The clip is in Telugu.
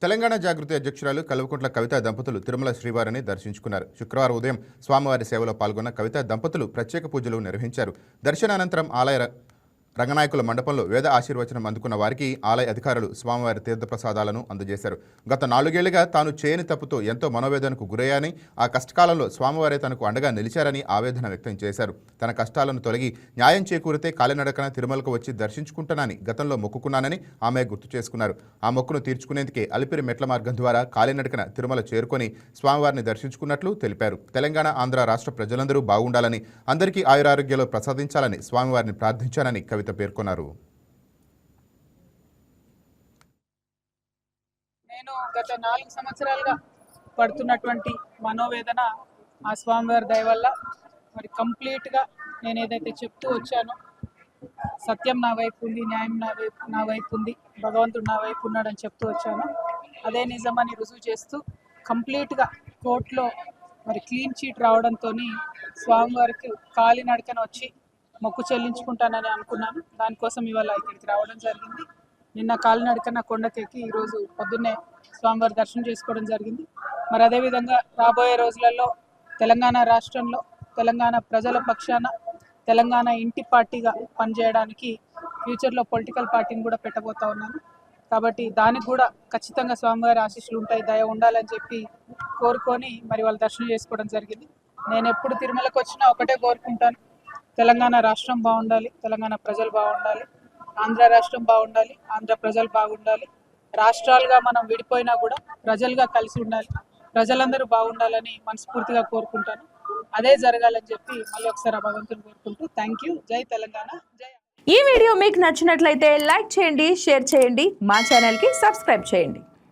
తెలంగాణ జాగృతి అధ్యక్షురాలు కల్వకుంట్ల కవిత దంపతులు తిరుమల శ్రీవారిని దర్శించుకున్నారు. శుక్రవారం ఉదయం స్వామివారి సేవలో పాల్గొన్న కవిత దంపతులు ప్రత్యేక పూజలు నిర్వహించారు. దర్శనానంతరం ఆలయ రంగనాయకుల మండపంలో వేద ఆశీర్వచనం అందుకున్న వారికి ఆలయ అధికారులు స్వామివారి తీర్థప్రసాదాలను అందజేశారు. గత 4 ఏళ్లుగా తాను చేయని తప్పుతో ఎంతో మనోవేదనకు గురయ్యాని, ఆ కష్టకాలంలో స్వామివారే తనకు అండగా నిలిచారని ఆవేదన వ్యక్తం చేశారు. తన కష్టాలను తొలగి న్యాయం చేకూరితే కాలినడకన తిరుమలకు వచ్చి దర్శించుకుంటానని గతంలో మొక్కుకున్నానని ఆమె గుర్తు చేసుకున్నారు. ఆ మొక్కును తీర్చుకునేందుకే అలిపిరి మెట్ల మార్గం ద్వారా కాలినడకన తిరుమల చేరుకొని స్వామివారిని దర్శించుకున్నట్లు తెలిపారు. తెలంగాణ, ఆంధ్ర రాష్ట్ర ప్రజలందరూ బాగుండాలని, అందరికీ ఆయురారోగ్యాలు ప్రసాదించాలని స్వామివారిని ప్రార్థించానని కవిత పేర్కొన్నారు. నేను గత 4 సంవత్సరాలుగా పడుతున్నటువంటి మనోవేదన ఆ స్వామివారి దయ వల్ల మరి కంప్లీట్గా నేను ఏదైతే చెప్తూ వచ్చానో, సత్యం నా వైపు ఉంది, న్యాయం నా వైపు ఉంది, భగవంతుడు నా వైపు ఉన్నాడని చెప్తూ వచ్చాను. అదే నిజమని రుజువు చేస్తూ కంప్లీట్గా కోర్టులో మరి క్లీన్ చీట్ రావడంతో స్వామివారికి కాలినడకన వచ్చి మొక్కు చెల్లించుకుంటానని అనుకున్నాను. దానికోసం ఇవాళ ఇక్కడికి రావడం జరిగింది. నిన్న కాలినడకన కొండకెక్కి ఈరోజు పొద్దున్నే స్వామివారి దర్శనం చేసుకోవడం జరిగింది. మరి అదేవిధంగా రాబోయే రోజులలో తెలంగాణ రాష్ట్రంలో తెలంగాణ ప్రజల పక్షాన తెలంగాణ ఇంటి పార్టీగా పనిచేయడానికి ఫ్యూచర్లో పొలిటికల్ పార్టీని కూడా పెట్టబోతా ఉన్నాను. కాబట్టి దానికి కూడా ఖచ్చితంగా స్వామివారి ఆశీస్సులు ఉంటాయి, దయ ఉండాలని చెప్పి కోరుకొని మరి వాళ్ళు దర్శనం చేసుకోవడం జరిగింది. నేను ఎప్పుడు తిరుమలకు వచ్చినా ఒకటే కోరుకుంటాను, తెలంగాణ రాష్ట్రం బాగుండాలి, తెలంగాణ ప్రజలు బాగుండాలి, ఆంధ్ర రాష్ట్రం బాగుండాలి, ఆంధ్ర ప్రజలు బాగుండాలి. రాష్ట్రాలుగా మనం విడిపోయినా కూడా ప్రజలుగా కలిసి ఉండాలి, ప్రజలందరూ బాగుండాలని మనస్ఫూర్తిగా కోరుకుంటాను. అదే జరగాలని చెప్పి మళ్ళీ ఒకసారి భగవంతుని కోరుకుంటూ థ్యాంక్ యూ. జై తెలంగాణ, జై. ఈ వీడియో మీకు నచ్చినట్లయితే లైక్ చేయండి, షేర్ చేయండి, మా ఛానల్కి సబ్స్క్రైబ్ చేయండి.